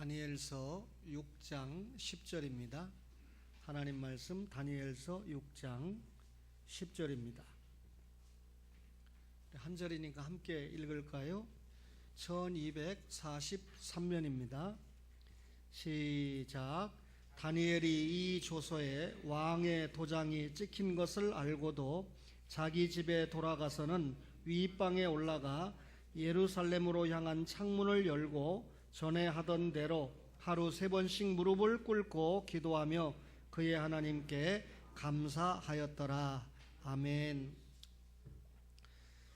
다니엘서 6장 10절입니다. 하나님 말씀 다니엘서 6장 10절입니다. 한 절이니까 함께 읽을까요? 1243면입니다. 시작. 다니엘이 이 조서에 왕의 도장이 찍힌 것을 알고도 자기 집에 돌아가서는 윗방에 올라가 예루살렘으로 향한 창문을 열고 전에 하던 대로 하루 3번씩 무릎을 꿇고 기도하며 그의 하나님께 감사하였더라. 아멘.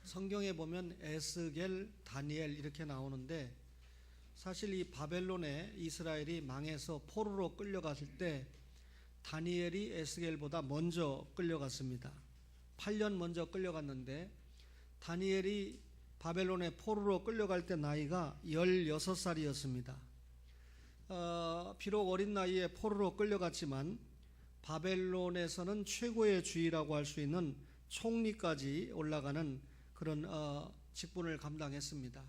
성경에 보면 에스겔, 다니엘 이렇게 나오는데 사실 이 바벨론에 이스라엘이 망해서 포로로 끌려갔을 때 다니엘이 에스겔보다 먼저 끌려갔습니다. 8년 먼저 끌려갔는데 다니엘이 바벨론에 포로로 끌려갈 때 나이가 16살이었습니다. 비록 어린 나이에 포로로 끌려갔지만 바벨론에서는 최고의 주의라고 할 수 있는 총리까지 올라가는 그런 직분을 감당했습니다.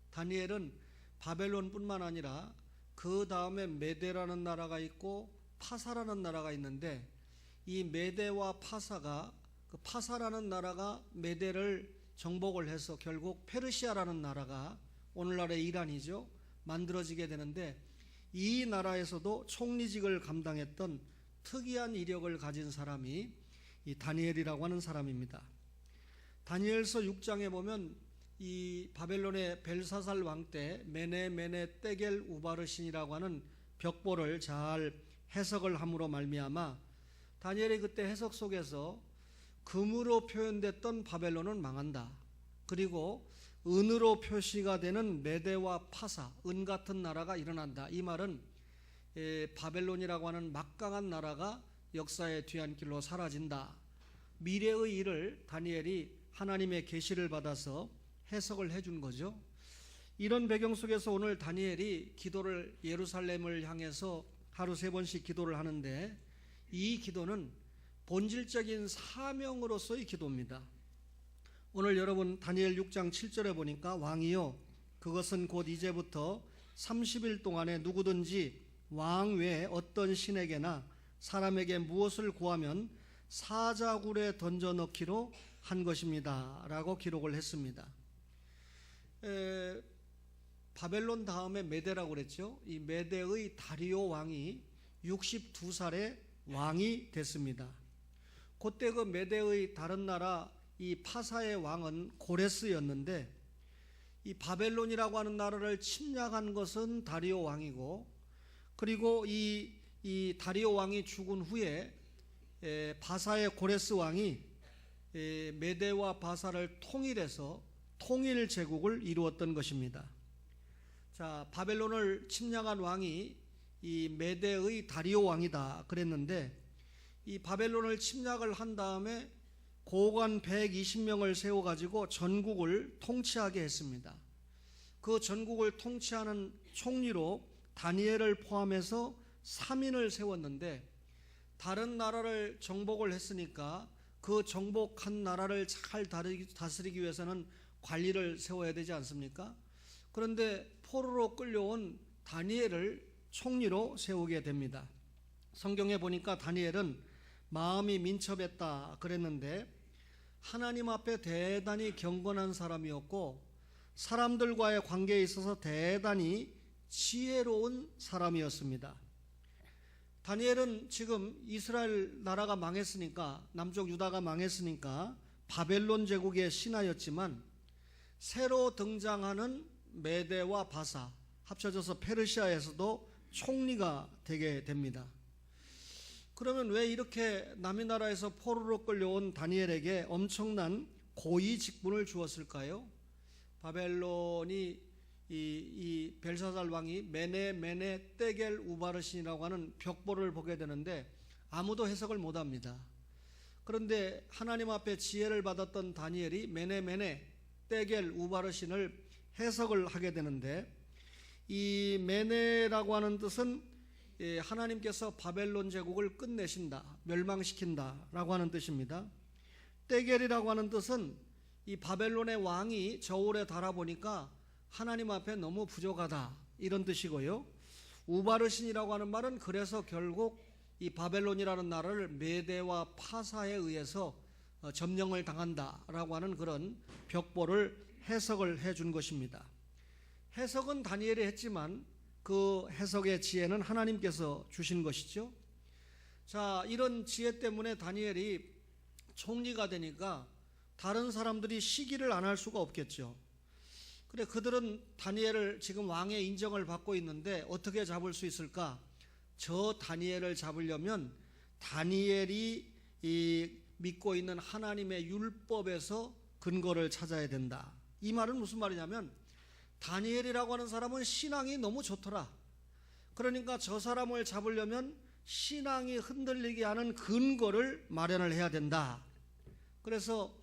다니엘은 바벨론뿐만 아니라 그 다음에 메데라는 나라가 있고 파사라는 나라가 있는데 이 메데와 파사가 그 파사라는 나라가 메데를 정복을 해서 결국 페르시아라는 나라가 오늘날의 이란이죠. 만들어지게 되는데 이 나라에서도 총리직을 감당했던 특이한 이력을 가진 사람이 이 다니엘이라고 하는 사람입니다. 다니엘서 6장에 보면 이 바벨론의 벨사살 왕 때 메네 떼겔 우바르신이라고 하는 벽보를 잘 해석을 함으로 말미암아 다니엘이 그때 해석 속에서 금으로 표현됐던 바벨론은 망한다. 그리고 은으로 표시가 되는 메데와 파사, 은 같은 나라가 일어난다. 이 말은 바벨론이라고 하는 막강한 나라가 역사의 뒤안길로 사라진다. 미래의 일을 다니엘이 하나님의 계시를 받아서 해석을 해준 거죠. 이런 배경 속에서 오늘 다니엘이 기도를 예루살렘을 향해서 하루 3번씩 기도를 하는데 이 기도는 본질적인 사명으로서의 기도입니다. 오늘 여러분 다니엘 6장 7절에 보니까 왕이요 그것은 곧 이제부터 30일 동안에 누구든지 왕 외에 어떤 신에게나 사람에게 무엇을 구하면 사자굴에 던져 넣기로 한 것입니다 라고 기록을 했습니다. 바벨론 다음에 메데라고 그랬죠. 이 메데의 다리오 왕이 62살에 왕이 됐습니다. 그때 그 메데의 다른 나라 이 파사의 왕은 고레스였는데 이 바벨론이라고 하는 나라를 침략한 것은 다리오 왕이고 그리고 이 다리오 왕이 죽은 후에 바사의 고레스 왕이 메데와 바사를 통일해서 통일 제국을 이루었던 것입니다. 자, 바벨론을 침략한 왕이 이 메데의 다리오 왕이다 그랬는데 이 바벨론을 침략을 한 다음에 고관 120명을 세워가지고 전국을 통치하게 했습니다. 그 전국을 통치하는 총리로 다니엘을 포함해서 3인을 세웠는데 다른 나라를 정복을 했으니까 그 정복한 나라를 잘 다스리기 위해서는 관리를 세워야 되지 않습니까? 그런데 포로로 끌려온 다니엘을 총리로 세우게 됩니다. 성경에 보니까 다니엘은 마음이 민첩했다 그랬는데 하나님 앞에 대단히 경건한 사람이었고 사람들과의 관계에 있어서 대단히 지혜로운 사람이었습니다. 다니엘은 지금 이스라엘 나라가 망했으니까 남쪽 유다가 망했으니까 바벨론 제국의 신하였지만 새로 등장하는 메데와 바사 합쳐져서 페르시아에서도 총리가 되게 됩니다. 그러면 왜 이렇게 남의 나라에서 포로로 끌려온 다니엘에게 엄청난 고위 직분을 주었을까요? 바벨론이 이 벨사살 왕이 메네 떼겔 우바르신이라고 하는 벽보를 보게 되는데 아무도 해석을 못합니다. 그런데 하나님 앞에 지혜를 받았던 다니엘이 메네 떼겔 우바르신을 해석을 하게 되는데 이 메네라고 하는 뜻은 하나님께서 바벨론 제국을 끝내신다, 멸망시킨다 라고 하는 뜻입니다. 떼겔이라고 하는 뜻은 이 바벨론의 왕이 저울에 달아보니까 하나님 앞에 너무 부족하다 이런 뜻이고요. 우바르신이라고 하는 말은 그래서 결국 이 바벨론이라는 나라를 메대와 파사에 의해서 점령을 당한다라고 하는 그런 벽보를 해석을 해준 것입니다. 해석은 다니엘이 했지만 그 해석의 지혜는 하나님께서 주신 것이죠. 자, 이런 지혜 때문에 다니엘이 총리가 되니까 다른 사람들이 시기를 안 할 수가 없겠죠. 그래, 그들은 다니엘을 지금 왕의 인정을 받고 있는데 어떻게 잡을 수 있을까? 저 다니엘을 잡으려면 다니엘이 믿고 있는 하나님의 율법에서 근거를 찾아야 된다. 이 말은 무슨 말이냐면 다니엘이라고 하는 사람은 신앙이 너무 좋더라. 그러니까 저 사람을 잡으려면 신앙이 흔들리게 하는 근거를 마련을 해야 된다. 그래서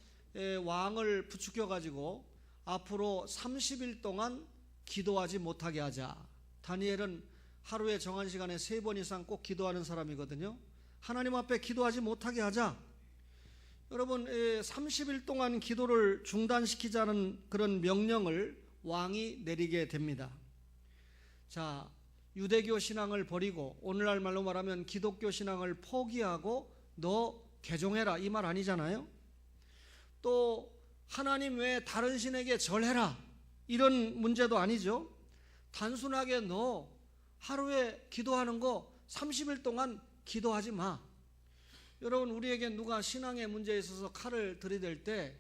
왕을 부추겨 가지고 앞으로 30일 동안 기도하지 못하게 하자. 다니엘은 하루에 정한 시간에 3번 이상 꼭 기도하는 사람이거든요. 하나님 앞에 기도하지 못하게 하자. 여러분, 30일 동안 기도를 중단시키자는 그런 명령을 왕이 내리게 됩니다. 자, 유대교 신앙을 버리고 오늘날 말로 말하면 기독교 신앙을 포기하고 너 개종해라 이 말 아니잖아요. 또 하나님 외에 다른 신에게 절해라 이런 문제도 아니죠. 단순하게 너 하루에 기도하는 거 30일 동안 기도하지 마. 여러분, 우리에게 누가 신앙의 문제에 있어서 칼을 들이댈 때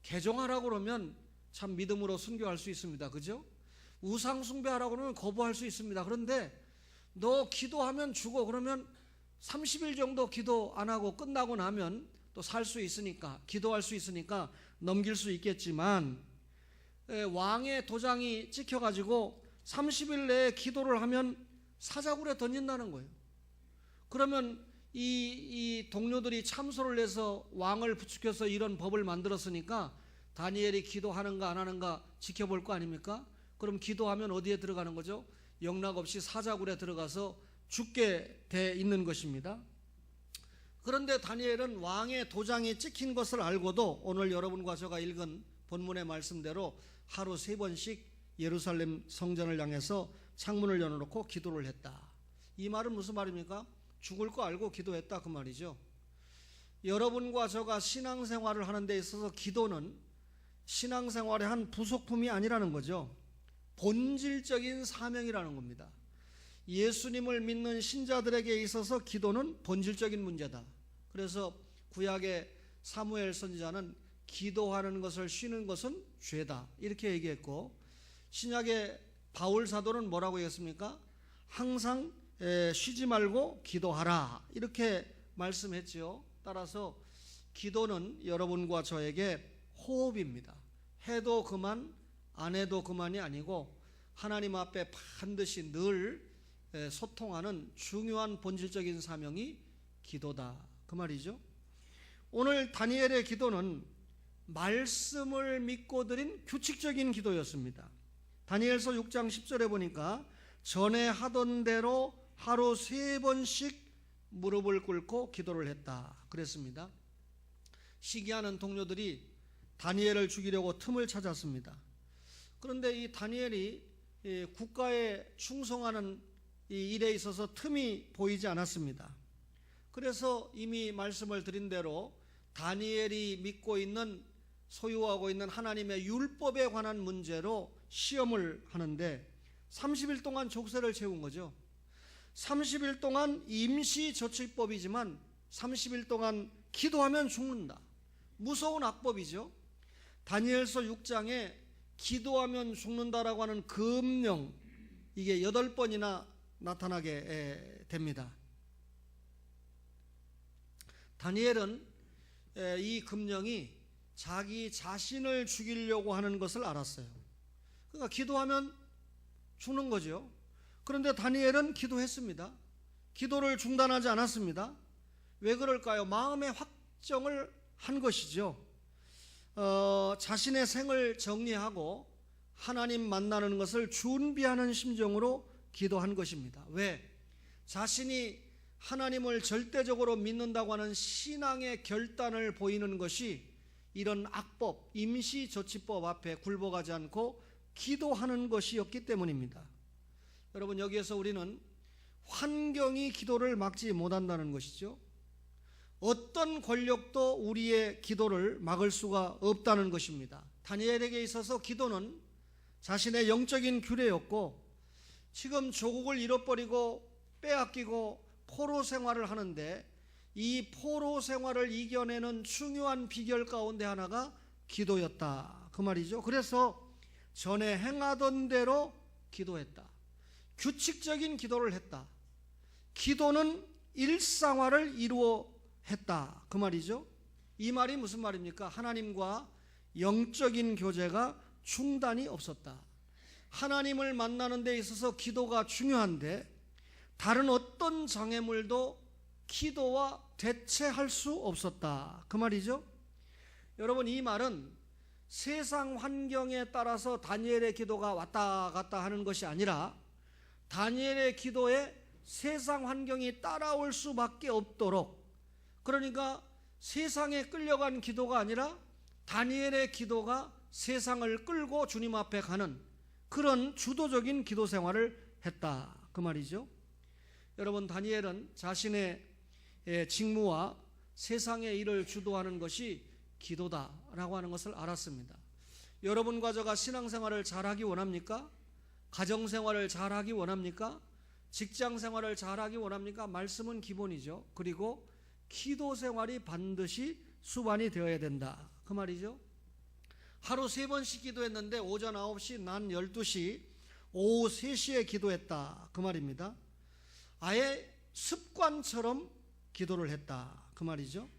개종하라고 그러면 참 믿음으로 순교할 수 있습니다. 그죠? 우상 숭배하라고 그러면 거부할 수 있습니다. 그런데 너 기도하면 죽어 그러면 30일 정도 기도 안 하고 끝나고 나면 또 살 수 있으니까, 기도할 수 있으니까 넘길 수 있겠지만 왕의 도장이 찍혀가지고 30일 내에 기도를 하면 사자굴에 던진다는 거예요. 그러면 이 동료들이 참소를 해서 왕을 부추겨서 이런 법을 만들었으니까 다니엘이 기도하는가 안 하는가 지켜볼 거 아닙니까? 그럼 기도하면 어디에 들어가는 거죠? 영락없이 사자굴에 들어가서 죽게 돼 있는 것입니다. 그런데 다니엘은 왕의 도장이 찍힌 것을 알고도 오늘 여러분과 제가 읽은 본문의 말씀대로 하루 3번씩 예루살렘 성전을 향해서 창문을 열어놓고 기도를 했다. 이 말은 무슨 말입니까? 죽을 거 알고 기도했다 그 말이죠. 여러분과 저가 신앙생활을 하는 데 있어서 기도는 신앙생활의 한 부속품이 아니라는 거죠. 본질적인 사명이라는 겁니다. 예수님을 믿는 신자들에게 있어서 기도는 본질적인 문제다. 그래서 구약의 사무엘 선지자는 기도하는 것을 쉬는 것은 죄다 이렇게 얘기했고, 신약의 바울 사도는 뭐라고 했습니까? 항상 쉬지 말고 기도하라 이렇게 말씀했지요. 따라서 기도는 여러분과 저에게 호흡입니다. 해도 그만 안 해도 그만이 아니고 하나님 앞에 반드시 늘 소통하는 중요한 본질적인 사명이 기도다 그 말이죠. 오늘 다니엘의 기도는 말씀을 믿고 드린 규칙적인 기도였습니다. 다니엘서 6장 10절에 보니까 전에 하던 대로 하루 3번씩 무릎을 꿇고 기도를 했다 그랬습니다. 시기하는 동료들이 다니엘을 죽이려고 틈을 찾았습니다. 그런데 이 다니엘이 국가에 충성하는 이 일에 있어서 틈이 보이지 않았습니다. 그래서 이미 말씀을 드린 대로 다니엘이 믿고 있는 소유하고 있는 하나님의 율법에 관한 문제로 시험을 하는데 30일 동안 족쇄를 채운 거죠. 30일 동안 임시조치법이지만 30일 동안 기도하면 죽는다. 무서운 악법이죠. 다니엘서 6장에 기도하면 죽는다라고 하는 금령, 이게 8번이나 나타나게 됩니다. 다니엘은 이 금령이 자기 자신을 죽이려고 하는 것을 알았어요. 그러니까 기도하면 죽는 거죠. 그런데 다니엘은 기도했습니다. 기도를 중단하지 않았습니다. 왜 그럴까요? 마음의 확정을 한 것이죠. 자신의 생을 정리하고 하나님 만나는 것을 준비하는 심정으로 기도한 것입니다. 왜? 자신이 하나님을 절대적으로 믿는다고 하는 신앙의 결단을 보이는 것이 이런 악법, 임시조치법 앞에 굴복하지 않고 기도하는 것이었기 때문입니다. 여러분, 여기에서 우리는 환경이 기도를 막지 못한다는 것이죠. 어떤 권력도 우리의 기도를 막을 수가 없다는 것입니다. 다니엘에게 있어서 기도는 자신의 영적인 규례였고, 지금 조국을 잃어버리고 빼앗기고 포로 생활을 하는데 이 포로 생활을 이겨내는 중요한 비결 가운데 하나가 기도였다, 그 말이죠. 그래서 전에 행하던 대로 기도했다. 규칙적인 기도를 했다. 기도는 일상화를 이루어 했다, 그 말이죠. 이 말이 무슨 말입니까? 하나님과 영적인 교제가 중단이 없었다. 하나님을 만나는 데 있어서 기도가 중요한데 다른 어떤 장애물도 기도와 대체할 수 없었다, 그 말이죠. 여러분, 이 말은 세상 환경에 따라서 다니엘의 기도가 왔다 갔다 하는 것이 아니라 다니엘의 기도에 세상 환경이 따라올 수밖에 없도록, 그러니까 세상에 끌려간 기도가 아니라 다니엘의 기도가 세상을 끌고 주님 앞에 가는 그런 주도적인 기도 생활을 했다, 그 말이죠. 여러분, 다니엘은 자신의 직무와 세상의 일을 주도하는 것이 기도다라고 하는 것을 알았습니다. 여러분과 저가 신앙생활을 잘하기 원합니까? 가정생활을 잘하기 원합니까? 직장생활을 잘하기 원합니까? 말씀은 기본이죠. 그리고 기도생활이 반드시 수반이 되어야 된다, 그 말이죠. 하루 3번씩 기도했는데 오전 9시, 낮 12시, 오후 3시에 기도했다, 그 말입니다. 아예 습관처럼 기도를 했다, 그 말이죠.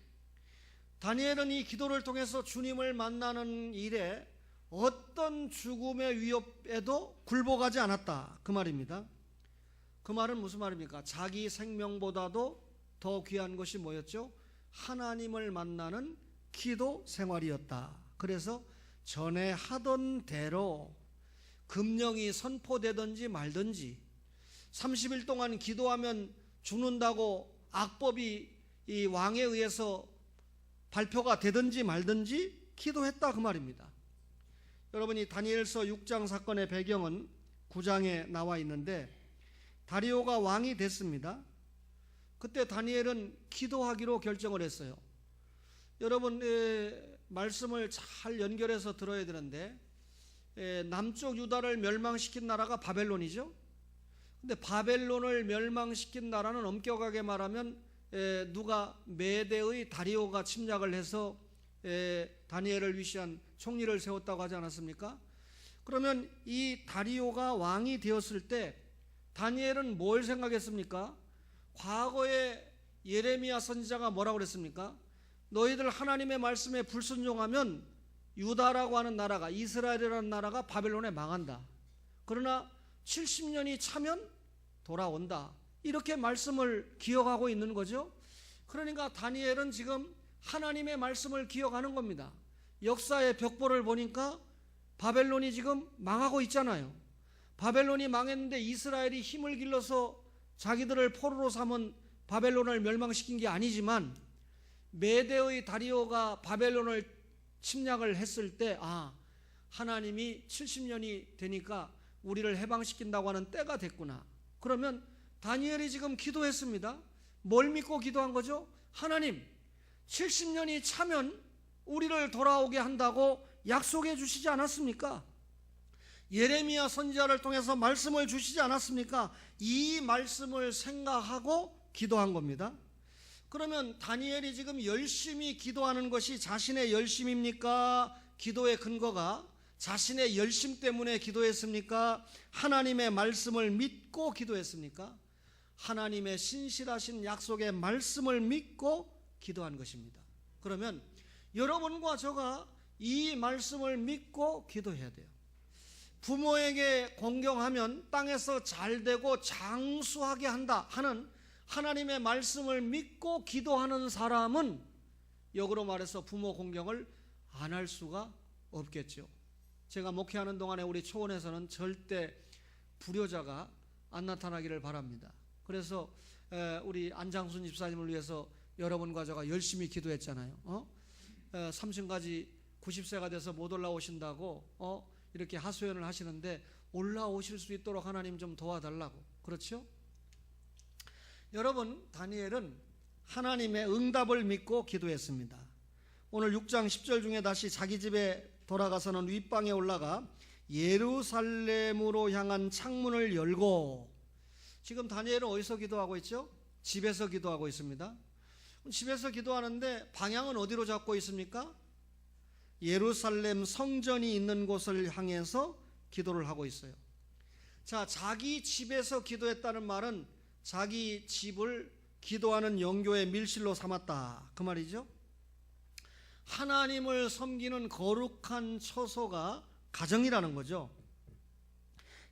다니엘은 이 기도를 통해서 주님을 만나는 일에 어떤 죽음의 위협에도 굴복하지 않았다, 그 말입니다. 그 말은 무슨 말입니까? 자기 생명보다도 더 귀한 것이 뭐였죠? 하나님을 만나는 기도 생활이었다. 그래서 전에 하던 대로 금령이 선포되든지 말든지 30일 동안 기도하면 죽는다고 악법이 이 왕에 의해서 발표가 되든지 말든지 기도했다, 그 말입니다. 여러분이 다니엘서 6장 사건의 배경은 9장에 나와 있는데 다리오가 왕이 됐습니다. 그때 다니엘은 기도하기로 결정을 했어요. 여러분, 말씀을 잘 연결해서 들어야 되는데 남쪽 유다를 멸망시킨 나라가 바벨론이죠. 근데 바벨론을 멸망시킨 나라는 엄격하게 말하면 누가 메대의 다리오가 침략을 해서 다니엘을 위시한 총리를 세웠다고 하지 않았습니까? 그러면 이 다리오가 왕이 되었을 때 다니엘은 뭘 생각했습니까? 과거에 예레미야 선지자가 뭐라고 그랬습니까? 너희들 하나님의 말씀에 불순종하면 유다라고 하는 나라가, 이스라엘이라는 나라가 바벨론에 망한다. 그러나 70년이 차면 돌아온다. 이렇게 말씀을 기억하고 있는 거죠. 그러니까 다니엘은 지금 하나님의 말씀을 기억하는 겁니다. 역사의 벽보를 보니까 바벨론이 지금 망하고 있잖아요. 바벨론이 망했는데 이스라엘이 힘을 길러서 자기들을 포로로 삼은 바벨론을 멸망시킨 게 아니지만 메대의 다리오가 바벨론을 침략을 했을 때 하나님이 70년이 되니까 우리를 해방시킨다고 하는 때가 됐구나. 그러면 다니엘이 지금 기도했습니다. 뭘 믿고 기도한 거죠? 하나님, 70년이 차면 우리를 돌아오게 한다고 약속해 주시지 않았습니까? 예레미야 선지자를 통해서 말씀을 주시지 않았습니까? 이 말씀을 생각하고 기도한 겁니다. 그러면 다니엘이 지금 열심히 기도하는 것이 자신의 열심입니까? 기도의 근거가 자신의 열심 때문에 기도했습니까? 하나님의 말씀을 믿고 기도했습니까? 하나님의 신실하신 약속의 말씀을 믿고 기도한 것입니다. 그러면 여러분과 저가 이 말씀을 믿고 기도해야 돼요. 부모에게 공경하면 땅에서 잘되고 장수하게 한다 하는 하나님의 말씀을 믿고 기도하는 사람은 역으로 말해서 부모 공경을 안 할 수가 없겠죠. 제가 목회하는 동안에 우리 초원에서는 절대 불효자가 안 나타나기를 바랍니다. 그래서 우리 안장순 집사님을 위해서 여러분과 제가 열심히 기도했잖아요. 삼층까지 90세가 돼서 못 올라오신다고 이렇게 하소연을 하시는데 올라오실 수 있도록 하나님 좀 도와달라고. 그렇죠? 여러분, 다니엘은 하나님의 응답을 믿고 기도했습니다. 오늘 6장 10절 중에 다시 자기 집에 돌아가서는 윗방에 올라가 예루살렘으로 향한 창문을 열고, 지금 다니엘은 어디서 기도하고 있죠? 집에서 기도하고 있습니다. 집에서 기도하는데 방향은 어디로 잡고 있습니까? 예루살렘 성전이 있는 곳을 향해서 기도를 하고 있어요. 자, 자기 집에서 기도했다는 말은 자기 집을 기도하는 영교의 밀실로 삼았다, 그 말이죠. 하나님을 섬기는 거룩한 처소가 가정이라는 거죠.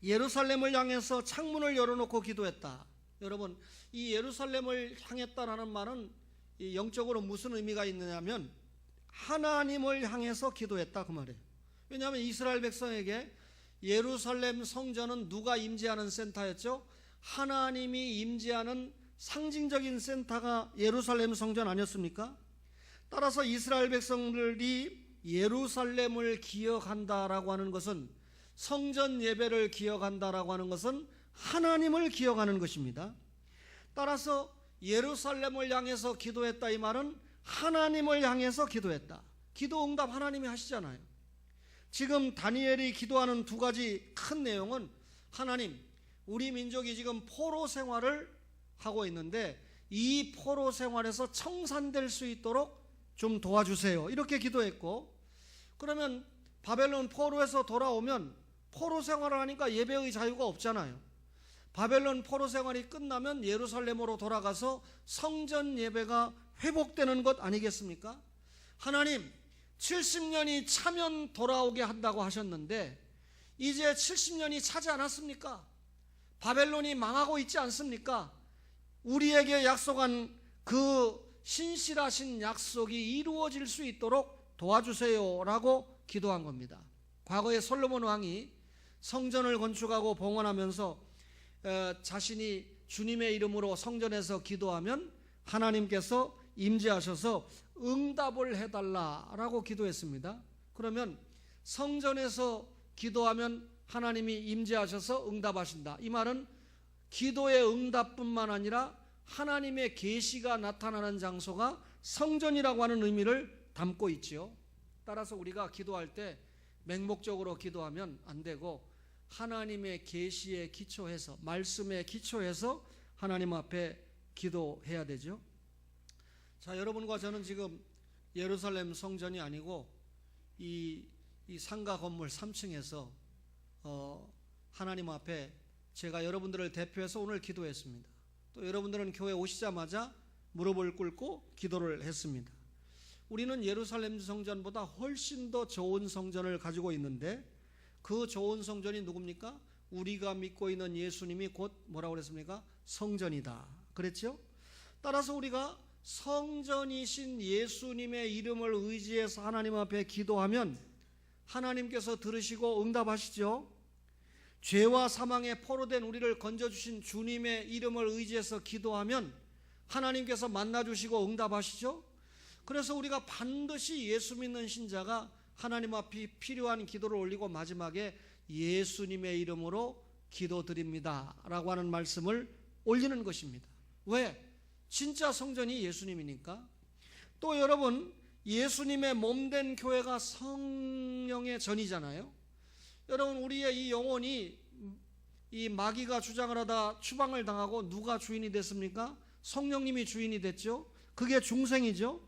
예루살렘을 향해서 창문을 열어놓고 기도했다. 여러분, 이 예루살렘을 향했다라는 말은 영적으로 무슨 의미가 있느냐면 하나님을 향해서 기도했다, 그 말이에요. 왜냐하면 이스라엘 백성에게 예루살렘 성전은 누가 임재하는 센터였죠? 하나님이 임재하는 상징적인 센터가 예루살렘 성전 아니었습니까? 따라서 이스라엘 백성들이 예루살렘을 기억한다라고 하는 것은, 성전 예배를 기억한다라고 하는 것은 하나님을 기억하는 것입니다. 따라서 예루살렘을 향해서 기도했다, 이 말은 하나님을 향해서 기도했다. 기도 응답 하나님이 하시잖아요. 지금 다니엘이 기도하는 두 가지 큰 내용은, 하나님, 우리 민족이 지금 포로 생활을 하고 있는데 이 포로 생활에서 청산될 수 있도록 좀 도와주세요, 이렇게 기도했고, 그러면 바벨론 포로에서 돌아오면 포로 생활을 하니까 예배의 자유가 없잖아요. 바벨론 포로 생활이 끝나면 예루살렘으로 돌아가서 성전 예배가 회복되는 것 아니겠습니까? 하나님, 70년이 차면 돌아오게 한다고 하셨는데 이제 70년이 차지 않았습니까? 바벨론이 망하고 있지 않습니까? 우리에게 약속한 그 신실하신 약속이 이루어질 수 있도록 도와주세요라고 기도한 겁니다. 과거에 솔로몬 왕이 성전을 건축하고 봉헌하면서 자신이 주님의 이름으로 성전에서 기도하면 하나님께서 임재하셔서 응답을 해달라라고 기도했습니다. 그러면 성전에서 기도하면 하나님이 임재하셔서 응답하신다, 이 말은 기도의 응답뿐만 아니라 하나님의 계시가 나타나는 장소가 성전이라고 하는 의미를 담고 있지요. 따라서 우리가 기도할 때 맹목적으로 기도하면 안 되고 하나님의 계시에 기초해서, 말씀에 기초해서 하나님 앞에 기도해야 되죠. 자, 여러분과 저는 지금 예루살렘 성전이 아니고 이 상가 건물 3층에서 하나님 앞에 제가 여러분들을 대표해서 오늘 기도했습니다. 또 여러분들은 교회 오시자마자 무릎을 꿇고 기도를 했습니다. 우리는 예루살렘 성전보다 훨씬 더 좋은 성전을 가지고 있는데 그 좋은 성전이 누굽니까? 우리가 믿고 있는 예수님이 곧 뭐라고 그랬습니까? 성전이다 그랬죠? 따라서 우리가 성전이신 예수님의 이름을 의지해서 하나님 앞에 기도하면 하나님께서 들으시고 응답하시죠. 죄와 사망에 포로된 우리를 건져주신 주님의 이름을 의지해서 기도하면 하나님께서 만나주시고 응답하시죠. 그래서 우리가 반드시 예수 믿는 신자가 하나님 앞에 필요한 기도를 올리고 마지막에 예수님의 이름으로 기도드립니다 라고 하는 말씀을 올리는 것입니다. 왜? 진짜 성전이 예수님이니까. 또 여러분, 예수님의 몸된 교회가 성령의 전이잖아요. 여러분, 우리의 이 영혼이 이 마귀가 주장을 하다 추방을 당하고 누가 주인이 됐습니까? 성령님이 주인이 됐죠. 그게 중생이죠.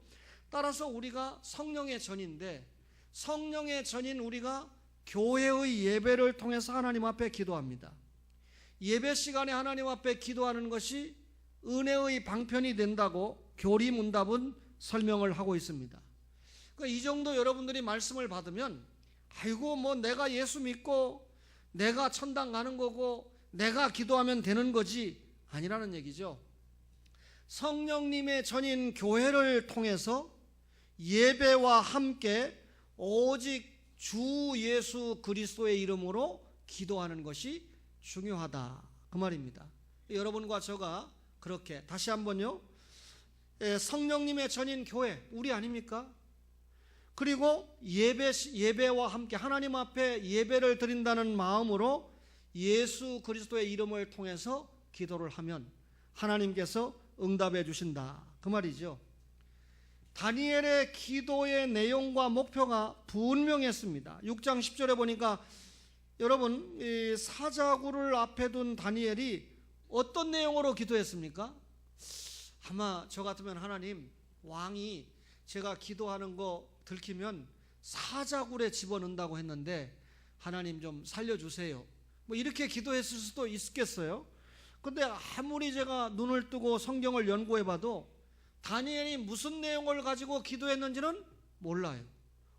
따라서 우리가 성령의 전인데, 성령의 전인 우리가 교회의 예배를 통해서 하나님 앞에 기도합니다. 예배 시간에 하나님 앞에 기도하는 것이 은혜의 방편이 된다고 교리문답은 설명을 하고 있습니다. 그러니까 이 정도 여러분들이 말씀을 받으면 아이고 뭐 내가 예수 믿고 내가 천당 가는 거고 내가 기도하면 되는 거지, 아니라는 얘기죠. 성령님의 전인 교회를 통해서 예배와 함께 오직 주 예수 그리스도의 이름으로 기도하는 것이 중요하다, 그 말입니다. 여러분과 저가 그렇게 다시 한번요, 성령님의 전인 교회 우리 아닙니까? 그리고 예배와 함께 하나님 앞에 예배를 드린다는 마음으로 예수 그리스도의 이름을 통해서 기도를 하면 하나님께서 응답해 주신다, 그 말이죠. 다니엘의 기도의 내용과 목표가 분명했습니다. 6장 10절에 보니까 여러분, 이 사자굴을 앞에 둔 다니엘이 어떤 내용으로 기도했습니까? 아마 저 같으면 하나님, 왕이 제가 기도하는 거 들키면 사자굴에 집어넣는다고 했는데 하나님 좀 살려주세요, 뭐 이렇게 기도했을 수도 있겠어요. 근데 아무리 제가 눈을 뜨고 성경을 연구해 봐도 다니엘이 무슨 내용을 가지고 기도했는지는 몰라요.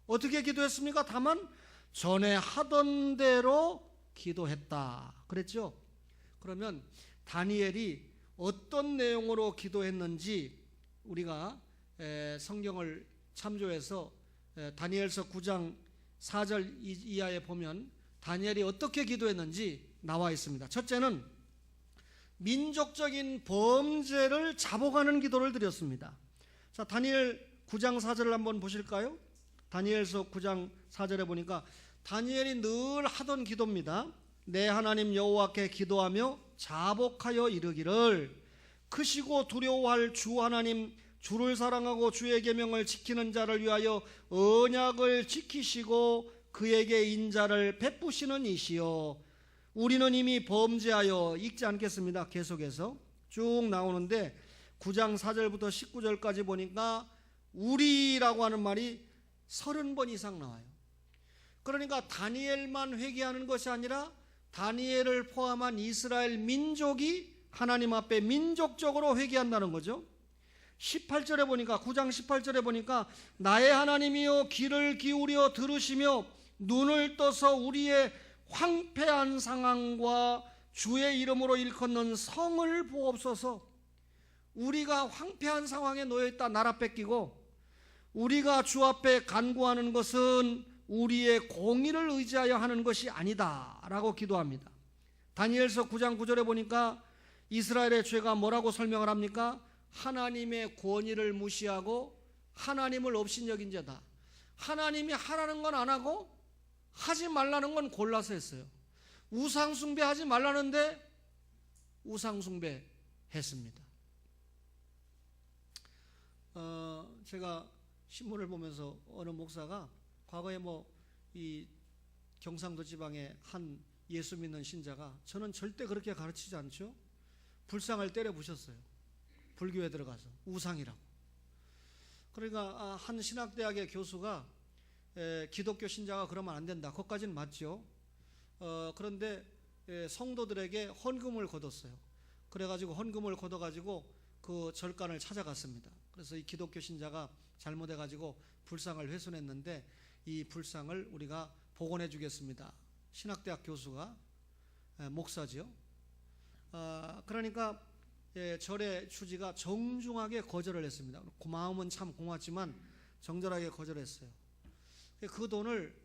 어떻게 기도했습니까? 다만 전에 하던 대로 기도했다 그랬죠. 그러면 다니엘이 어떤 내용으로 기도했는지 우리가 성경을 참조해서 다니엘서 9장 4절 이하에 보면 다니엘이 어떻게 기도했는지 나와 있습니다. 첫째는 민족적인 범죄를 자복하는 기도를 드렸습니다. 자, 다니엘 9장 4절을 한번 보실까요? 다니엘서 9장 4절에 보니까 다니엘이 늘 하던 기도입니다. 내 하나님 여호와께 기도하며 자복하여 이르기를 크시고 두려워할 주 하나님, 주를 사랑하고 주의 계명을 지키는 자를 위하여 언약을 지키시고 그에게 인자를 베푸시는 이시여, 우리는 이미 범죄하여, 읽지 않겠습니다. 계속해서 쭉 나오는데 9장 4절부터 19절까지 보니까 우리라고 하는 말이 30번 이상 나와요. 그러니까 다니엘만 회개하는 것이 아니라 다니엘을 포함한 이스라엘 민족이 하나님 앞에 민족적으로 회개한다는 거죠. 18절에 보니까, 9장 18절에 보니까 나의 하나님이여 귀를 기울여 들으시며 눈을 떠서 우리의 황폐한 상황과 주의 이름으로 일컫는 성을 보옵소서. 우리가 황폐한 상황에 놓여있다, 나라 뺏기고, 우리가 주 앞에 간구하는 것은 우리의 공의를 의지하여 하는 것이 아니다 라고 기도합니다. 다니엘서 9장 9절에 보니까 이스라엘의 죄가 뭐라고 설명을 합니까? 하나님의 권위를 무시하고 하나님을 업신여긴 자다. 하나님이 하라는 건 안 하고 하지 말라는 건 골라서 했어요. 우상숭배 하지 말라는데 우상숭배 했습니다. 제가 신문을 보면서 어느 목사가 과거에 이 경상도 지방의 한 예수 믿는 신자가, 저는 절대 그렇게 가르치지 않죠, 불상을 때려 부셨어요. 불교에 들어가서 우상이라고. 그러니까 한 신학대학의 교수가 기독교 신자가 그러면 안 된다, 그것까지는 맞죠. 그런데 성도들에게 헌금을 걷었어요. 그래가지고 헌금을 걷어가지고 그 절간을 찾아갔습니다. 그래서 이 기독교 신자가 잘못해가지고 불상을 훼손했는데 이 불상을 우리가 복원해 주겠습니다. 신학대학 교수가, 목사죠. 그러니까 절의 주지가 정중하게 거절을 했습니다. 그 마음은 참 고맙지만 정절하게 거절했어요. 그 돈을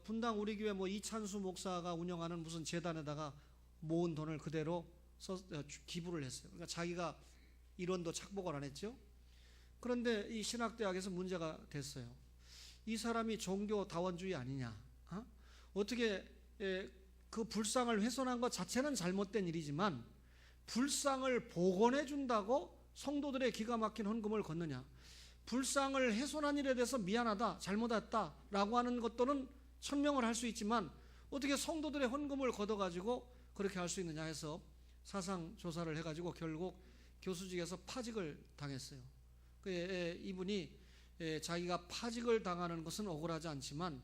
분당 우리 교회 이찬수 목사가 운영하는 무슨 재단에다가 모은 돈을 그대로 기부를 했어요. 그러니까 자기가 일원도 착복을 안 했죠. 그런데 이 신학대학에서 문제가 됐어요. 이 사람이 종교다원주의 아니냐? 어떻게 그 불상을 훼손한 것 자체는 잘못된 일이지만 불상을 복원해 준다고 성도들의 기가 막힌 헌금을 걷느냐? 불상을 훼손한 일에 대해서 미안하다, 잘못했다 라고 하는 것들은 천명을 할 수 있지만 어떻게 성도들의 헌금을 걷어가지고 그렇게 할 수 있느냐 해서 사상 조사를 해가지고 결국 교수직에서 파직을 당했어요. 이분이 자기가 파직을 당하는 것은 억울하지 않지만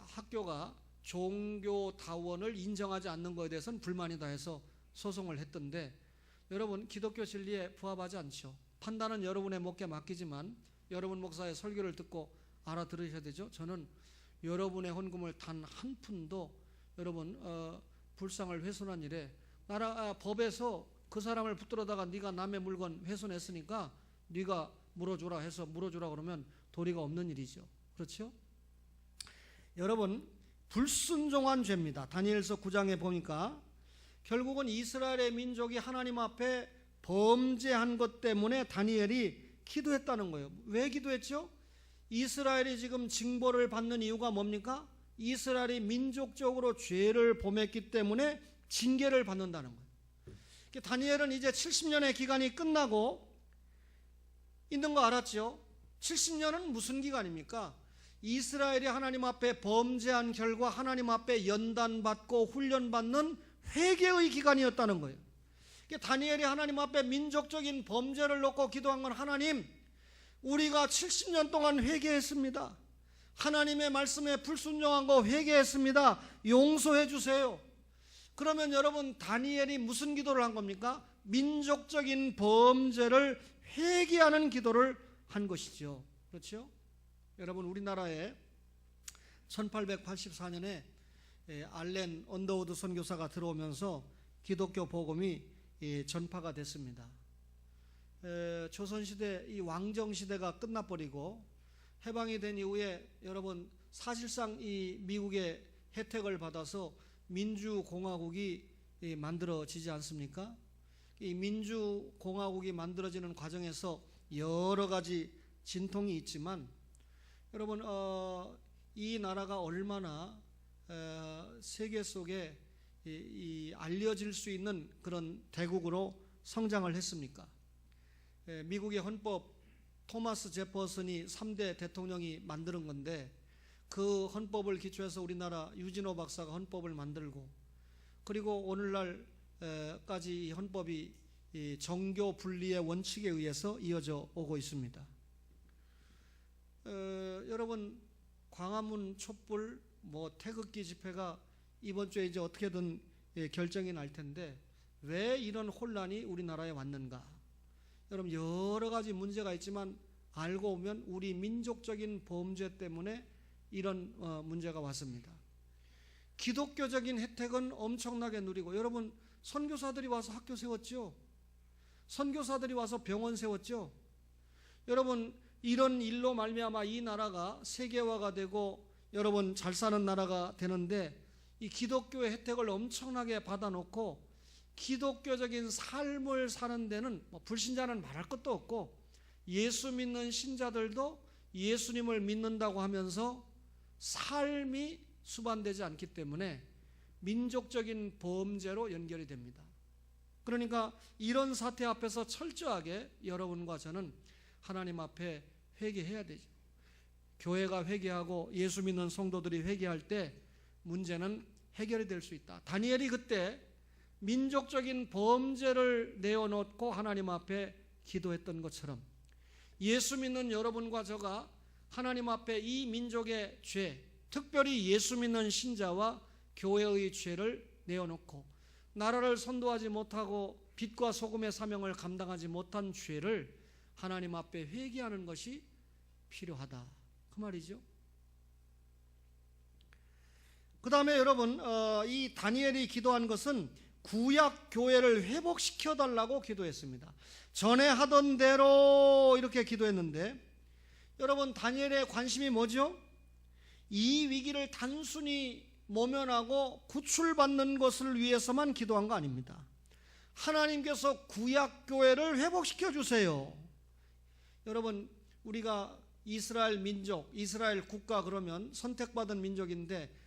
학교가 종교다원을 인정하지 않는 것에 대해서는 불만이다 해서 소송을 했던데, 여러분, 기독교 진리에 부합하지 않죠. 판단은 여러분의 몫에 맡기지만 여러분 목사의 설교를 듣고 알아들으셔야 되죠. 저는 여러분의 헌금을 단 한 푼도 여러분 불상을 훼손한 일에 나라 법에서 그 사람을 붙들어다가 네가 남의 물건 훼손했으니까 네가 물어줘라 해서 물어주라 그러면 도리가 없는 일이죠. 그렇죠? 여러분, 불순종한 죄입니다. 다니엘서 9장에 보니까 결국은 이스라엘의 민족이 하나님 앞에 범죄한 것 때문에 다니엘이 기도했다는 거예요. 왜 기도했죠? 이스라엘이 지금 징벌을 받는 이유가 뭡니까? 이스라엘이 민족적으로 죄를 범했기 때문에 징계를 받는다는 거예요. 다니엘은 이제 70년의 기간이 끝나고 있는 거 알았죠? 70년은 무슨 기간입니까? 이스라엘이 하나님 앞에 범죄한 결과 하나님 앞에 연단받고 훈련받는 회개의 기간이었다는 거예요. 다니엘이 하나님 앞에 민족적인 범죄를 놓고 기도한 건, 하나님, 우리가 70년 동안 회개했습니다. 하나님의 말씀에 불순종한 거 회개했습니다. 용서해 주세요. 그러면 여러분, 다니엘이 무슨 기도를 한 겁니까? 민족적인 범죄를 회개하는 기도를 한 것이죠. 그렇죠? 여러분, 우리나라에 1884년에 알렌 언더우드 선교사가 들어오면서 기독교 복음이 전파가 됐습니다. 조선시대 이 왕정시대가 끝나버리고 해방이 된 이후에 여러분, 사실상 이 미국의 혜택을 받아서 민주공화국이 만들어지지 않습니까? 이 민주공화국이 만들어지는 과정에서 여러 가지 진통이 있지만, 여러분, 이 나라가 얼마나 세계 속에 알려질 수 있는 그런 대국으로 성장을 했습니까? 미국의 헌법, 토마스 제퍼슨이 3대 대통령이 만드는 건데, 그 헌법을 기초해서 우리나라 유진호 박사가 헌법을 만들고, 그리고 오늘날까지 이 헌법이 이 정교 분리의 원칙에 의해서 이어져 오고 있습니다. 여러분, 광화문 촛불, 태극기 집회가 이번 주에 이제 어떻게든 결정이 날 텐데, 왜 이런 혼란이 우리나라에 왔는가? 여러분, 여러 가지 문제가 있지만 알고 보면 우리 민족적인 범죄 때문에 이런 문제가 왔습니다. 기독교적인 혜택은 엄청나게 누리고, 여러분, 선교사들이 와서 학교 세웠죠. 선교사들이 와서 병원 세웠죠. 여러분, 이런 일로 말미암아 이 나라가 세계화가 되고 여러분 잘 사는 나라가 되는데, 이 기독교의 혜택을 엄청나게 받아놓고 기독교적인 삶을 사는 데는 불신자는 말할 것도 없고, 예수 믿는 신자들도 예수님을 믿는다고 하면서 삶이 수반되지 않기 때문에 민족적인 범죄로 연결이 됩니다. 그러니까 이런 사태 앞에서 철저하게 여러분과 저는 하나님 앞에 회개해야 되죠. 교회가 회개하고 예수 믿는 성도들이 회개할 때 문제는 해결이 될 수 있다. 다니엘이 그때 민족적인 범죄를 내어놓고 하나님 앞에 기도했던 것처럼, 예수 믿는 여러분과 저가 하나님 앞에 이 민족의 죄, 특별히 예수 믿는 신자와 교회의 죄를 내어놓고 나라를 선도하지 못하고 빛과 소금의 사명을 감당하지 못한 죄를 하나님 앞에 회개하는 것이 필요하다, 그 말이죠. 그 다음에 여러분, 이 다니엘이 기도한 것은 구약 교회를 회복시켜 달라고 기도했습니다. 전에 하던 대로 이렇게 기도했는데, 여러분, 다니엘의 관심이 뭐죠? 이 위기를 단순히 모면하고 구출받는 것을 위해서만 기도한 거 아닙니다. 하나님께서 구약 교회를 회복시켜 주세요. 여러분, 우리가 이스라엘 민족, 이스라엘 국가 그러면 선택받은 민족인데,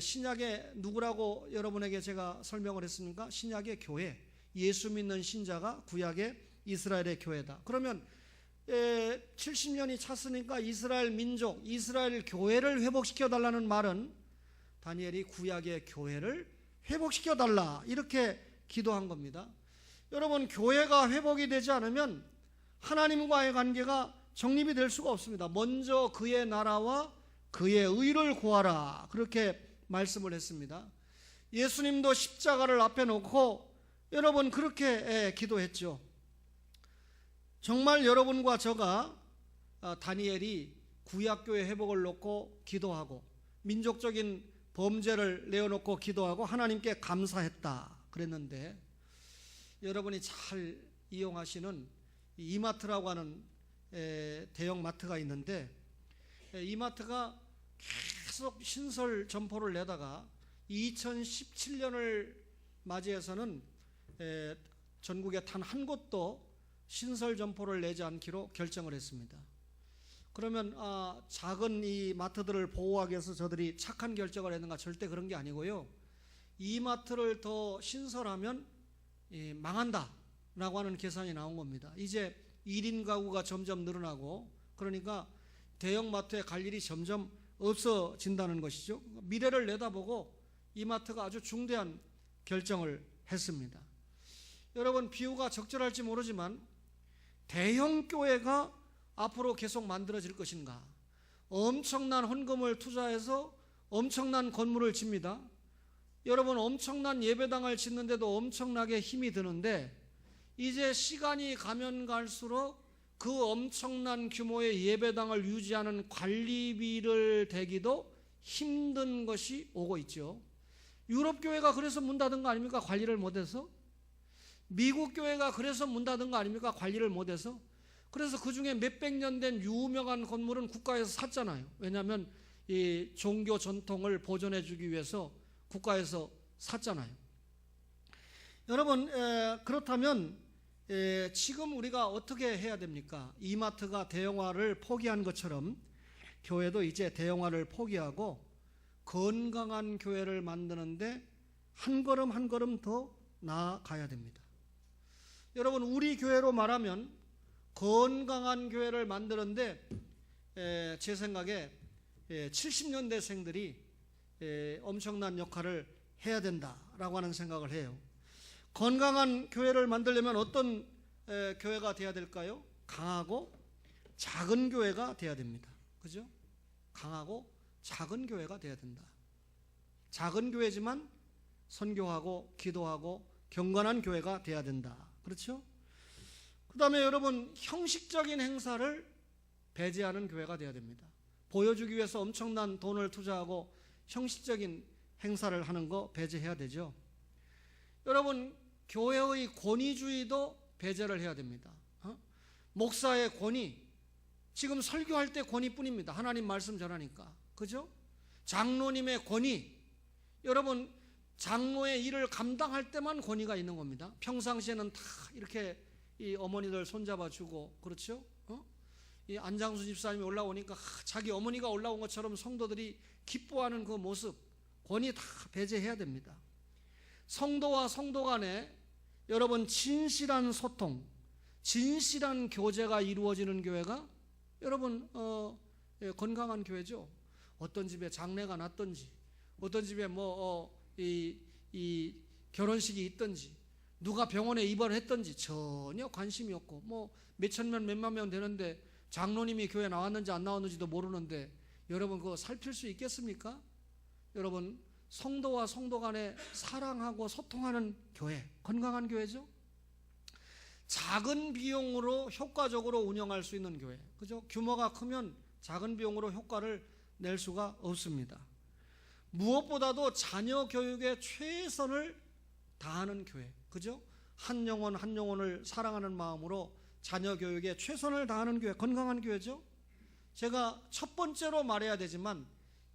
신약의 누구라고 여러분에게 제가 설명을 했습니까? 신약의 교회, 예수 믿는 신자가 구약의 이스라엘의 교회다. 그러면 70년이 찼으니까 이스라엘 민족, 이스라엘 교회를 회복시켜 달라는 말은 다니엘이 구약의 교회를 회복시켜 달라, 이렇게 기도한 겁니다. 여러분, 교회가 회복이 되지 않으면 하나님과의 관계가 정립이 될 수가 없습니다. 먼저 그의 나라와 그의 의를 구하라, 그렇게 말씀을 했습니다. 예수님도 십자가를 앞에 놓고 여러분 그렇게 기도했죠. 정말 여러분과 저가 다니엘이 구약교회 회복을 놓고 기도하고 민족적인 범죄를 내어놓고 기도하고 하나님께 감사했다 그랬는데, 여러분이 잘 이용하시는 이마트라고 하는 대형 마트가 있는데, 이마트가 계속 신설 점포를 내다가 2017년을 맞이해서는 전국에 단 한 곳도 신설 점포를 내지 않기로 결정을 했습니다. 그러면 작은 이 마트들을 보호하기 위해서 저들이 착한 결정을 했는가? 절대 그런 게 아니고요. 이 마트를 더 신설하면 망한다라고 하는 계산이 나온 겁니다. 이제 1인 가구가 점점 늘어나고 그러니까 대형 마트에 갈 일이 점점 없어진다는 것이죠. 미래를 내다보고 이 마트가 아주 중대한 결정을 했습니다. 여러분, 비유가 적절할지 모르지만 대형 교회가 앞으로 계속 만들어질 것인가? 엄청난 헌금을 투자해서 엄청난 건물을 짓니다. 여러분, 엄청난 예배당을 짓는데도 엄청나게 힘이 드는데 이제 시간이 가면 갈수록 그 엄청난 규모의 예배당을 유지하는 관리비를 대기도 힘든 것이 오고 있죠. 유럽 교회가 그래서 문 닫은 거 아닙니까? 관리를 못해서. 미국 교회가 그래서 문 닫은 거 아닙니까? 관리를 못해서. 그래서 그 중에 몇백 년 된 유명한 건물은 국가에서 샀잖아요. 왜냐하면 이 종교 전통을 보존해 주기 위해서 국가에서 샀잖아요. 여러분, 그렇다면 지금 우리가 어떻게 해야 됩니까? 이마트가 대형화를 포기한 것처럼 교회도 이제 대형화를 포기하고 건강한 교회를 만드는데 한 걸음 한 걸음 더 나아가야 됩니다. 여러분, 우리 교회로 말하면 건강한 교회를 만드는데 제 생각에 70년대생들이 엄청난 역할을 해야 된다라고 하는 생각을 해요. 건강한 교회를 만들려면 어떤 교회가 돼야 될까요? 강하고 작은 교회가 돼야 됩니다. 그죠? 강하고 작은 교회가 돼야 된다. 작은 교회지만 선교하고 기도하고 경건한 교회가 돼야 된다. 그렇죠? 그 다음에 여러분, 형식적인 행사를 배제하는 교회가 돼야 됩니다. 보여주기 위해서 엄청난 돈을 투자하고 형식적인 행사를 하는 거 배제해야 되죠. 여러분, 교회의 권위주의도 배제를 해야 됩니다. 목사의 권위, 지금 설교할 때 권위뿐입니다. 하나님 말씀 전하니까. 그죠? 장로님의 권위, 여러분, 장로의 일을 감당할 때만 권위가 있는 겁니다. 평상시에는 다 이렇게 이 어머니들 손잡아 주고, 그렇죠? 이 안장수 집사님이 올라오니까 자기 어머니가 올라온 것처럼 성도들이 기뻐하는 그 모습, 권위 다 배제해야 됩니다. 성도와 성도 간에 여러분 진실한 소통, 진실한 교제가 이루어지는 교회가 여러분 건강한 교회죠. 어떤 집에 장례가 났든지, 어떤 집에 이 결혼식이 있든지, 누가 병원에 입원했든지 전혀 관심이 없고, 몇천 명, 몇만 명 되는데 장로님이 교회 나왔는지 안 나왔는지도 모르는데 여러분 그거 살필 수 있겠습니까? 여러분, 성도와 성도 간에 사랑하고 소통하는 교회, 건강한 교회죠. 작은 비용으로 효과적으로 운영할 수 있는 교회, 그죠? 규모가 크면 작은 비용으로 효과를 낼 수가 없습니다. 무엇보다도 자녀 교육에 최선을 다하는 교회, 그죠? 한 영혼 한 영혼을 사랑하는 마음으로 자녀 교육에 최선을 다하는 교회, 건강한 교회죠. 제가 첫 번째로 말해야 되지만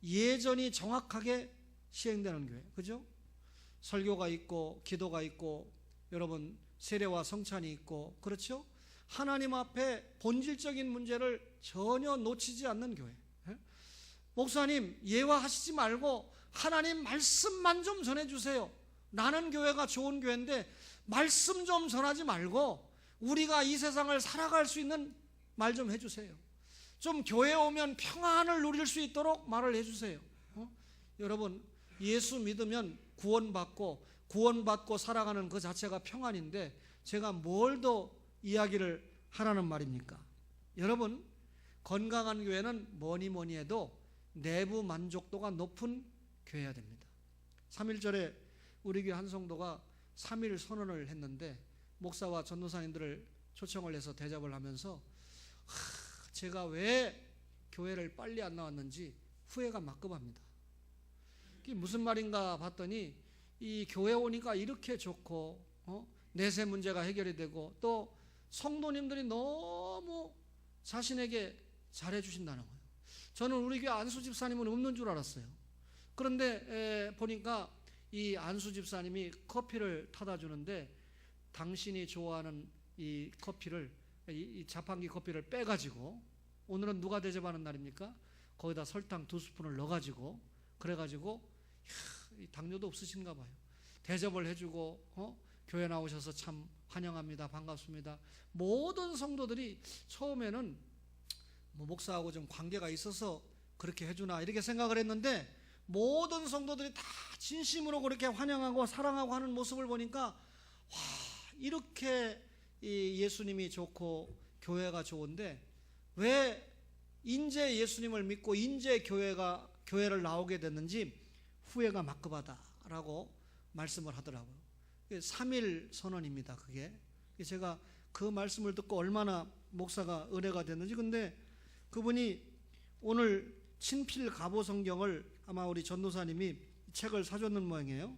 예전이 정확하게 시행되는 교회, 그죠? 설교가 있고 기도가 있고 여러분 세례와 성찬이 있고, 그렇죠? 하나님 앞에 본질적인 문제를 전혀 놓치지 않는 교회. 목사님, 예화하시지 말고 하나님 말씀만 좀 전해주세요. 나는 교회가 좋은 교회인데 말씀 좀 전하지 말고 우리가 이 세상을 살아갈 수 있는 말 좀 해주세요. 좀 교회에 오면 평안을 누릴 수 있도록 말을 해주세요. 여러분, 예수 믿으면 구원받고 살아가는 그 자체가 평안인데 제가 뭘 더 이야기를 하라는 말입니까? 여러분, 건강한 교회는 뭐니 해도 내부 만족도가 높은 교회여야 됩니다. 3.1절에 우리 교회 한 성도가 3.1 선언을 했는데 목사와 전도사님들을 초청을 해서 대접을 하면서 제가 왜 교회를 빨리 안 나왔는지 후회가 막급합니다. 그게 무슨 말인가 봤더니 이 교회 오니까 이렇게 좋고 내세 문제가 해결이 되고 또 성도님들이 너무 자신에게 잘해 주신다는 거예요. 저는 우리 교회 안수 집사님은 없는 줄 알았어요. 그런데 보니까 이 안수 집사님이 커피를 타다 주는데 당신이 좋아하는 이 커피를, 이 자판기 커피를 빼가지고 오늘은 누가 대접하는 날입니까? 거기다 설탕 2스푼을 넣어가지고 그래가지고 당뇨도 없으신가 봐요. 대접을 해주고 교회 나오셔서 참 환영합니다. 반갑습니다. 모든 성도들이 처음에는 뭐 목사하고 좀 관계가 있어서 그렇게 해주나 이렇게 생각을 했는데 모든 성도들이 다 진심으로 그렇게 환영하고 사랑하고 하는 모습을 보니까 와, 이렇게 예수님이 좋고 교회가 좋은데 왜 인제 예수님을 믿고 인제 교회를 나오게 됐는지 후회가 막급하다라고 말씀을 하더라고요. 3일 선언입니다. 그게 제가 그 말씀을 듣고 얼마나 목사가 은혜가 됐는지. 근데 그분이 오늘 친필 가보 성경을 아마 우리 전도사님이 책을 사줬는 모양이에요.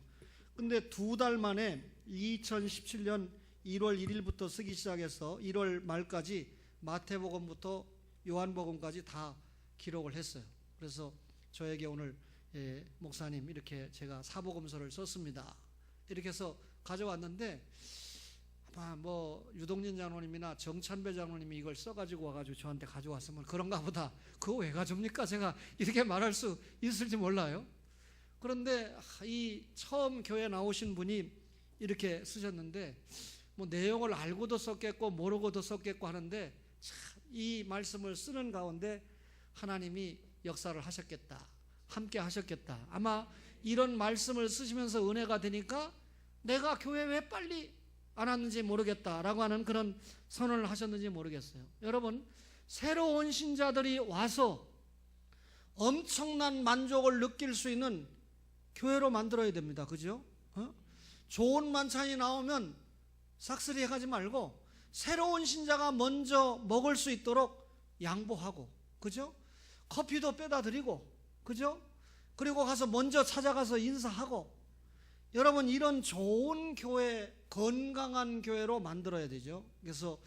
근데 2달 만에 2017년 1월 1일부터 쓰기 시작해서 1월 말까지 마태복음부터 요한복음까지 다 기록을 했어요. 그래서 저에게 오늘 목사님 이렇게 제가 사복음서를 썼습니다. 이렇게 해서 가져왔는데 아마 뭐 유동진 장로님이나 정찬배 장로님이 이걸 써가지고 와가지고 저한테 가져왔으면 그런가 보다. 그거 왜 가져옵니까? 제가 이렇게 말할 수 있을지 몰라요. 그런데 이 처음 교회 나오신 분이 이렇게 쓰셨는데 뭐 내용을 알고도 썼겠고 모르고도 썼겠고 하는데 참 이 말씀을 쓰는 가운데 하나님이 역사를 하셨겠다. 함께 하셨겠다. 아마 이런 말씀을 쓰시면서 은혜가 되니까 내가 교회 왜 빨리 안 왔는지 모르겠다라고 하는 그런 선언을 하셨는지 모르겠어요. 여러분, 새로운 신자들이 와서 엄청난 만족을 느낄 수 있는 교회로 만들어야 됩니다. 그죠? 좋은 만찬이 나오면 싹쓸이 해가지 말고 새로운 신자가 먼저 먹을 수 있도록 양보하고, 그죠? 커피도 빼다 드리고, 그죠? 그리고 가서 먼저 찾아가서 인사하고, 여러분 이런 좋은 교회, 건강한 교회로 만들어야 되죠. 그래서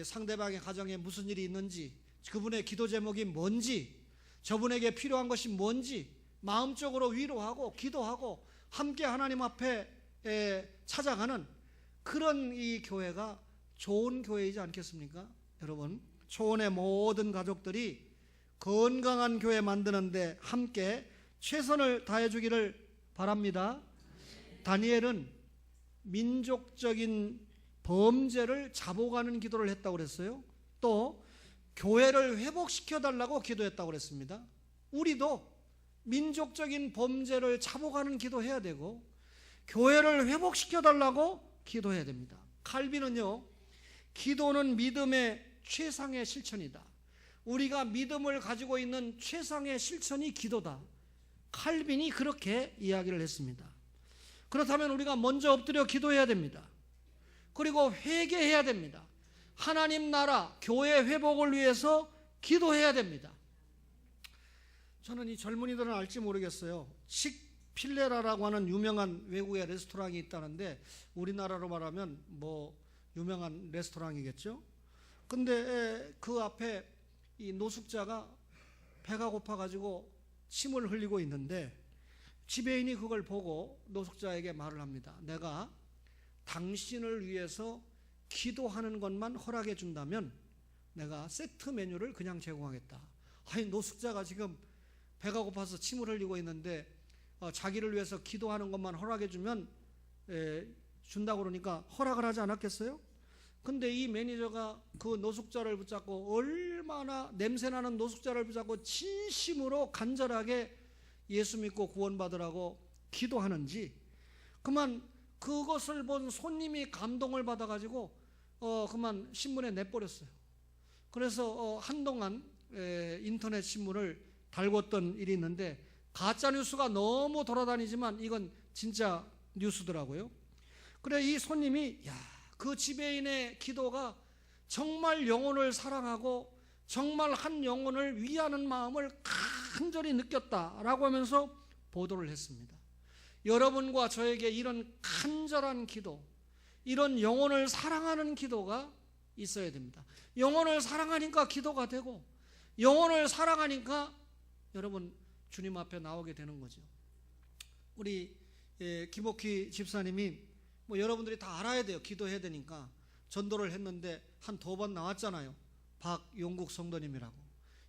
상대방의 가정에 무슨 일이 있는지, 그분의 기도 제목이 뭔지, 저분에게 필요한 것이 뭔지 마음적으로 위로하고 기도하고 함께 하나님 앞에 찾아가는 그런 이 교회가 좋은 교회이지 않겠습니까? 여러분, 초원의 모든 가족들이 건강한 교회 만드는데 함께 최선을 다해 주기를 바랍니다. 다니엘은 민족적인 범죄를 자복하는 기도를 했다고 그랬어요. 또 교회를 회복시켜 달라고 기도했다고 그랬습니다. 우리도 민족적인 범죄를 자복하는 기도해야 되고 교회를 회복시켜 달라고 기도해야 됩니다. 칼빈은요, 기도는 믿음의 최상의 실천이다. 우리가 믿음을 가지고 있는 최상의 실천이 기도다. 칼빈이 그렇게 이야기를 했습니다. 그렇다면 우리가 먼저 엎드려 기도해야 됩니다. 그리고 회개해야 됩니다. 하나님 나라, 교회 회복을 위해서 기도해야 됩니다. 저는 이 젊은이들은 알지 모르겠어요. 칙필레라라고 하는 유명한 외국의 레스토랑이 있다는데 우리나라로 말하면 뭐 유명한 레스토랑이겠죠. 근데 그 앞에 이 노숙자가 배가 고파가지고 침을 흘리고 있는데 지배인이 그걸 보고 노숙자에게 말을 합니다. 내가 당신을 위해서 기도하는 것만 허락해 준다면 내가 세트 메뉴를 그냥 제공하겠다. 아니, 노숙자가 지금 배가 고파서 침을 흘리고 있는데 자기를 위해서 기도하는 것만 허락해 주면 준다고 그러니까 허락을 하지 않았겠어요? 근데 이 매니저가 그 노숙자를 붙잡고 얼마나 냄새나는 노숙자를 붙잡고 진심으로 간절하게 예수 믿고 구원받으라고 기도하는지 그만 그것을 본 손님이 감동을 받아가지고 그만 신문에 내버렸어요. 그래서 한동안 인터넷 신문을 달궜던 일이 있는데 가짜 뉴스가 너무 돌아다니지만 이건 진짜 뉴스더라고요. 그래 이 손님이 그 지배인의 기도가 정말 영혼을 사랑하고 정말 한 영혼을 위하는 마음을 간절히 느꼈다라고 하면서 보도를 했습니다. 여러분과 저에게 이런 간절한 기도, 이런 영혼을 사랑하는 기도가 있어야 됩니다. 영혼을 사랑하니까 기도가 되고 영혼을 사랑하니까 여러분 주님 앞에 나오게 되는 거죠. 우리 김옥희 집사님이 뭐 여러분들이 다 알아야 돼요. 기도해야 되니까 전도를 했는데 한 2번 나왔잖아요. 박용국 성도님이라고.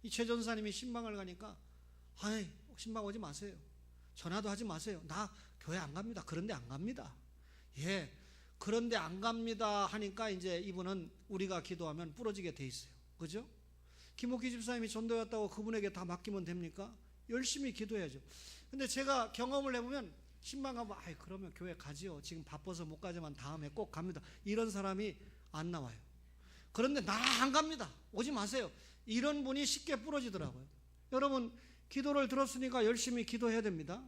이 최 전사님이 신방을 가니까 아이, 신방 오지 마세요. 전화도 하지 마세요. 나 교회 안 갑니다. 그런데 안 갑니다. 예, 그런데 안 갑니다 하니까 이제 이분은 우리가 기도하면 부러지게 돼 있어요. 그죠? 김옥희 집사님이 전도에 왔다고 그분에게 다 맡기면 됩니까? 열심히 기도해야죠. 근데 제가 경험을 해보면 신방 가면 아이, 그러면 교회 가지요. 지금 바빠서 못 가지만 다음에 꼭 갑니다. 이런 사람이 안 나와요. 그런데 나 안 갑니다. 오지 마세요. 이런 분이 쉽게 부러지더라고요. 여러분, 기도를 들었으니까 열심히 기도해야 됩니다.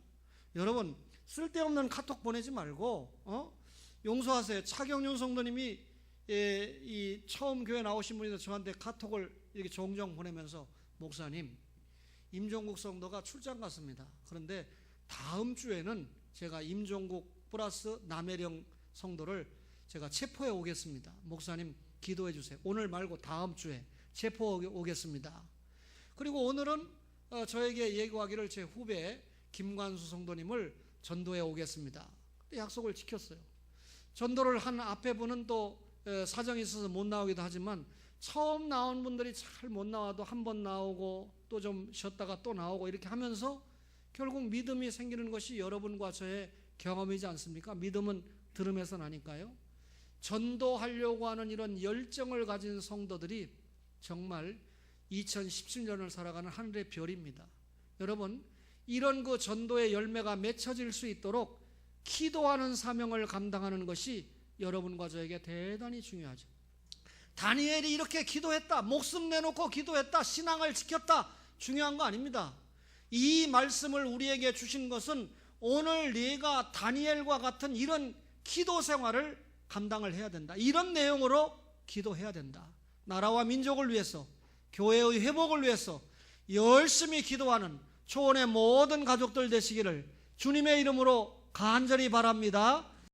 여러분, 쓸데없는 카톡 보내지 말고 용서하세요. 차경윤 성도님이 이 처음 교회 나오신 분인데 저한테 카톡을 이렇게 종종 보내면서 목사님, 임종국 성도가 출장 갔습니다. 그런데 다음 주에는 제가 임종국 플러스 남혜령 성도를 제가 체포해 오겠습니다. 목사님 기도해 주세요. 오늘 말고 다음 주에 체포해 오겠습니다. 그리고 오늘은 저에게 예고하기를 제 후배 김관수 성도님을 전도해 오겠습니다. 약속을 지켰어요. 전도를 한 앞에 분은 또 사정이 있어서 못 나오기도 하지만 처음 나온 분들이 잘 못 나와도 한 번 나오고 또 좀 쉬었다가 또 나오고 이렇게 하면서 결국 믿음이 생기는 것이 여러분과 저의 경험이지 않습니까? 믿음은 들음에서 나니까요. 전도하려고 하는 이런 열정을 가진 성도들이 정말 2017년을 살아가는 하늘의 별입니다. 여러분, 이런 그 전도의 열매가 맺혀질 수 있도록 기도하는 사명을 감당하는 것이 여러분과 저에게 대단히 중요하죠. 다니엘이 이렇게 기도했다, 목숨 내놓고 기도했다, 신앙을 지켰다, 중요한 거 아닙니다. 이 말씀을 우리에게 주신 것은 오늘 네가 다니엘과 같은 이런 기도 생활을 감당을 해야 된다. 이런 내용으로 기도해야 된다. 나라와 민족을 위해서, 교회의 회복을 위해서 열심히 기도하는 초원의 모든 가족들 되시기를 주님의 이름으로 간절히 바랍니다.